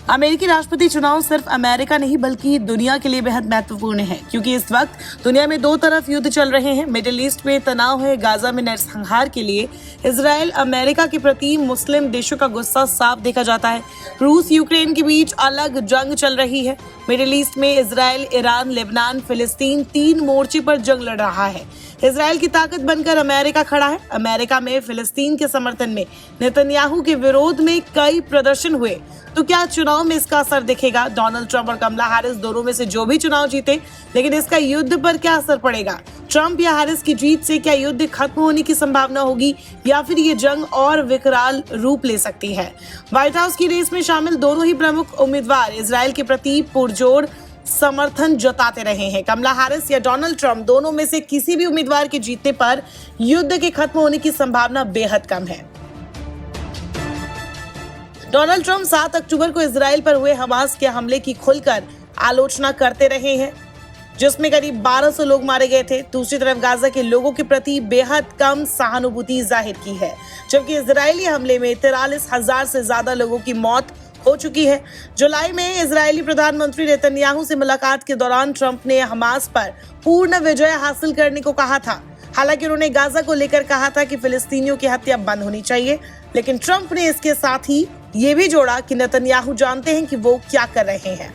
अमेरिकी राष्ट्रपति चुनाव सिर्फ अमेरिका नहीं बल्कि दुनिया के लिए बेहद महत्वपूर्ण है, क्योंकि इस वक्त दुनिया में दो तरफ युद्ध चल रहे हैं। मिडिल ईस्ट में तनाव है, गाजा में नरसंहार के लिए इजराइल अमेरिका के प्रति मुस्लिम देशों का गुस्सा साफ देखा जाता है। रूस यूक्रेन के बीच अलग जंग चल रही है। मिडिल ईस्ट में इजराइल, ईरान, लेबनान, फिलिस्तीन 3 मोर्चे पर जंग लड़ रहा है। इजराइल की ताकत बनकर अमेरिका खड़ा है। अमेरिका में फिलिस्तीन के समर्थन में नेतन्याहू के विरोध में कई प्रदर्शन हुए। तो क्या चुनाव में इसका असर दिखेगा? डोनाल्ड ट्रंप और कमला हैरिस दोनों में से जो भी चुनाव जीते, लेकिन इसका युद्ध पर क्या असर पड़ेगा? ट्रंप या हैरिस की जीत से क्या युद्ध खत्म होने की संभावना होगी या फिर ये जंग और विकराल रूप ले सकती है? व्हाइट हाउस की रेस में शामिल दोनों ही प्रमुख उम्मीदवार इजराइल के प्रति पुरजोर समर्थन जताते रहे हैं। कमला हैरिस या डोनाल्ड ट्रंप, दोनों में से किसी भी उम्मीदवार के जीतने पर युद्ध के खत्म होने की संभावना बेहद कम है। डोनाल्ड ट्रंप 7 अक्टूबर को इजराइल पर हुए हमास के हमले की खुलकर आलोचना करते रहे हैं, जिसमें करीब 1200 लोग मारे गए थे। दूसरी तरफ गाजा के लोगों के प्रति बेहद कम सहानुभूति जाहिर की है, जबकि इजरायली हमले में 43,000 से ज्यादा लोगों की मौत हो चुकी है। जुलाई में इजरायली प्रधानमंत्री नेतन्याहू से मुलाकात के दौरान ट्रंप ने हमास पर पूर्ण विजय हासिल करने को कहा था। हालांकि उन्होंने गाजा को लेकर कहा था कि फिलिस्तीनियों की हत्या बंद होनी चाहिए, लेकिन ट्रंप ने इसके साथ ही ये भी जोड़ा कि नेतन्याहू जानते हैं कि वो क्या कर रहे हैं।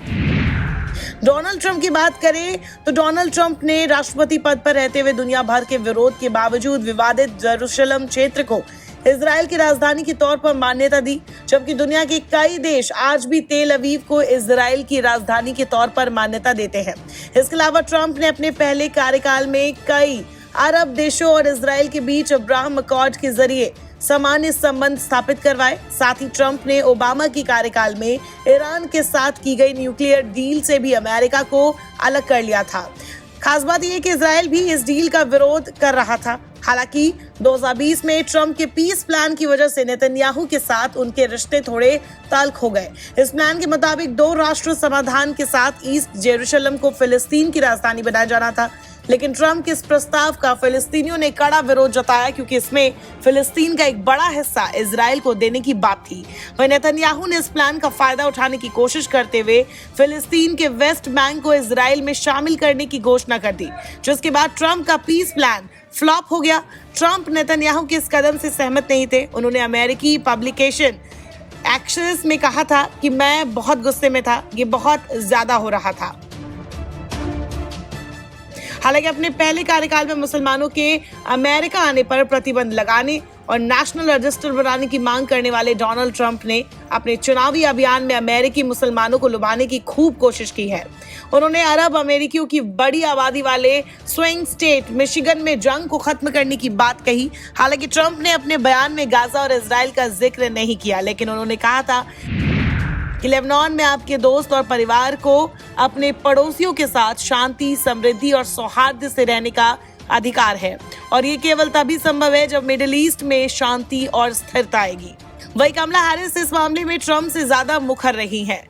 डोनाल्ड ट्रंप की बात करें तो डोनाल्ड ट्रंप ने राष्ट्रपति पद पर रहते हुए दुनिया भर के विरोध के बावजूद विवादित जेरूशलम क्षेत्र को इजराइल की राजधानी के तौर पर मान्यता दी, जबकि दुनिया के कई देश आज भी तेल अवीव को इजराइल की राजधानी के तौर पर मान्यता देते हैं। इसके अलावा ट्रंप ने अपने पहले कार्यकाल में कई अरब देशों और इजराइल के बीच अब्राहम अकॉर्ड के जरिए सामान्य संबंध स्थापित करवाए। साथ ही ट्रंप ने ओबामा की कार्यकाल में ईरान के साथ की गई न्यूक्लियर डील से भी अमेरिका को अलग कर लिया था। खास बात यह कि इजराइल भी इस डील का विरोध कर रहा था। हालांकि 2020 में ट्रंप के पीस प्लान की वजह से नेतन्याहू के साथ उनके रिश्ते थोड़े तल्ख हो गए। इस प्लान के मुताबिक 2 राष्ट्र समाधान के साथ ईस्ट जेरूशलम को फिलिस्तीन की राजधानी बनाया जाना था, लेकिन ट्रंप के इस प्रस्ताव का फिलिस्तीनियों ने कड़ा विरोध जताया, क्योंकि इसमें फिलिस्तीन का एक बड़ा हिस्सा इजराइल को देने की बात थी। वहीं नेतन्याहू ने इस प्लान का फायदा उठाने की कोशिश करते हुए फिलिस्तीन के वेस्ट बैंक को इजराइल में शामिल करने की घोषणा कर दी, जिसके बाद ट्रंप का पीस प्लान फ्लॉप हो गया। ट्रंप नेतन्याहू के इस कदम से सहमत नहीं थे। उन्होंने अमेरिकी पब्लिकेशन एक्सिस में कहा था कि मैं बहुत गुस्से में था, ये बहुत ज्यादा हो रहा था। हालांकि अपने पहले कार्यकाल में मुसलमानों के अमेरिका आने पर प्रतिबंध लगाने और नेशनल रजिस्टर बनाने की मांग करने वाले डोनाल्ड ट्रंप ने अपने चुनावी अभियान में अमेरिकी मुसलमानों को लुभाने की खूब कोशिश की है। उन्होंने अरब अमेरिकियों की बड़ी आबादी वाले स्विंग स्टेट मिशिगन में जंग को खत्म करने की बात कही। हालांकि ट्रंप ने अपने बयान में गाजा और इजराइल का जिक्र नहीं किया, लेकिन उन्होंने कहा था कि लेबनान में आपके दोस्त और परिवार को अपने पड़ोसियों के साथ शांति, समृद्धि और सौहार्द से रहने का अधिकार है, और ये केवल तभी संभव है जब मिडिल ईस्ट में शांति और स्थिरता आएगी। वहीं कमला हैरिस इस मामले में ट्रंप से ज्यादा मुखर रही हैं।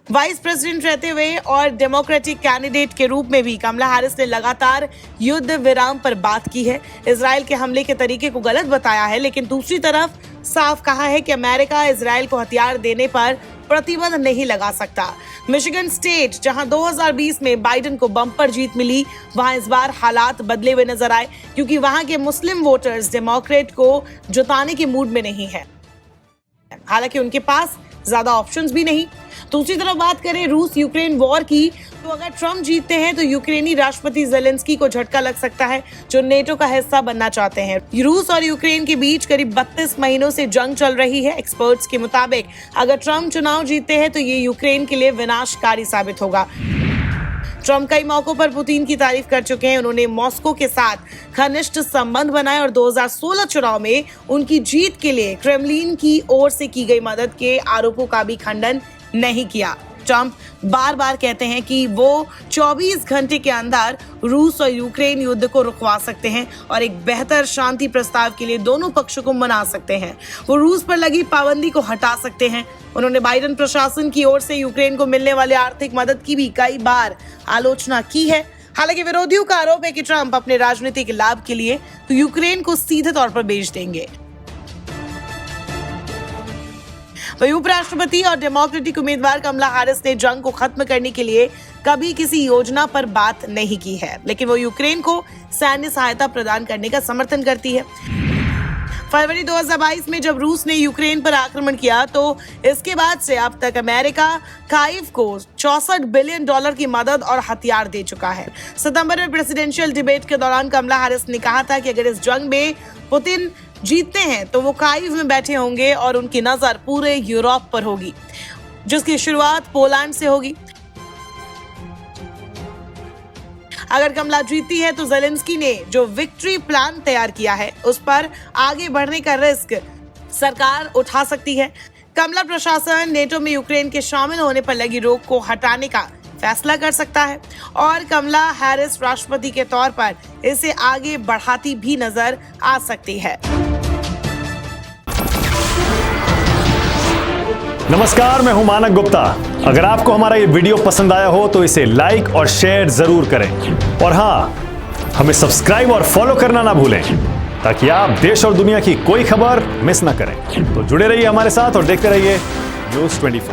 वाइस प्रेसिडेंट रहते हुए और डेमोक्रेटिक कैंडिडेट के रूप में भी कमला हैरिस ने लगातार युद्ध विराम पर बात की है। इजराइल के हमले के तरीके को गलत बताया है, लेकिन दूसरी तरफ साफ कहा है कि अमेरिका इजराइल को हथियार देने पर प्रतिबंध नहीं लगा सकता। मिशिगन स्टेट, जहां 2020 में बाइडेन को बम्पर जीत मिली, वहां इस बार हालात बदले हुए नजर आए, क्योंकि वहां के मुस्लिम वोटर्स डेमोक्रेट को जिताने के मूड में नहीं है। हालांकि उनके पास ज्यादा ऑप्शंस भी नहीं। दूसरी तरफ बात करें रूस यूक्रेन वॉर की, तो अगर ट्रंप जीतते हैं तो यूक्रेनी राष्ट्रपति ज़ेलेंस्की को झटका लग सकता है, जो नेटो का हिस्सा बनना चाहते हैं। रूस और यूक्रेन के बीच करीब 32 महीनों से जंग चल रही है। एक्सपर्ट्स के मुताबिक अगर ट्रंप चुनाव जीतते हैं तो ये यूक्रेन के लिए विनाशकारी साबित होगा। ट्रंप कई मौकों पर पुतिन की तारीफ कर चुके हैं। उन्होंने मॉस्को के साथ घनिष्ठ संबंध बनाए और 2016 चुनाव में उनकी जीत के लिए क्रेमलिन की ओर से की गई मदद के आरोपों का भी खंडन नहीं किया। ट्रंप बार बार कहते हैं कि वो 24 घंटे के अंदर रूस और यूक्रेन युद्ध को रुकवा सकते हैं और एक बेहतर शांति प्रस्ताव के लिए दोनों पक्षों को मना सकते हैं। वो रूस पर लगी पाबंदी को हटा सकते हैं। उन्होंने बाइडेन प्रशासन की ओर से यूक्रेन को मिलने वाले आर्थिक मदद की भी कई बार आलोचना की है। हालांकि विरोधियों का आरोप है कि ट्रंप अपने राजनीतिक लाभ के लिए तो यूक्रेन को सीधे तौर पर बेच देंगे। वहीं उपराष्ट्रपति और डेमोक्रेटिक उम्मीदवार कमला हैरिस ने जंग को खत्म करने के लिए कभी किसी योजना पर बात नहीं की है, लेकिन वो यूक्रेन को सैन्य सहायता प्रदान करने का समर्थन करती है। फरवरी 2022 में जब रूस ने यूक्रेन पर आक्रमण किया तो इसके बाद से अब तक अमेरिका काइव को $64 बिलियन की मदद और हथियार दे चुका है। सितंबर में प्रेसिडेंशियल डिबेट के दौरान कमला हैरिस ने कहा था कि अगर इस जंग में पुतिन जीतते हैं तो वो काइव में बैठे होंगे और उनकी नजर पूरे यूरोप पर होगी, जिसकी शुरुआत पोलैंड से होगी। अगर कमला जीतती है तो जेलेंस्की ने जो विक्ट्री प्लान तैयार किया है उस पर आगे बढ़ने का रिस्क सरकार उठा सकती है। कमला प्रशासन नेटो में यूक्रेन के शामिल होने पर लगी रोक को हटाने का फैसला कर सकता है और कमला हैरिस राष्ट्रपति के तौर पर इसे आगे बढ़ाती भी नजर आ सकती है। नमस्कार, मैं हूं मानक गुप्ता। अगर आपको हमारा ये वीडियो पसंद आया हो तो इसे लाइक और शेयर जरूर करें और हाँ, हमें सब्सक्राइब और फॉलो करना ना भूलें ताकि आप देश और दुनिया की कोई खबर मिस ना करें। तो जुड़े रहिए हमारे साथ और देखते रहिए News 24।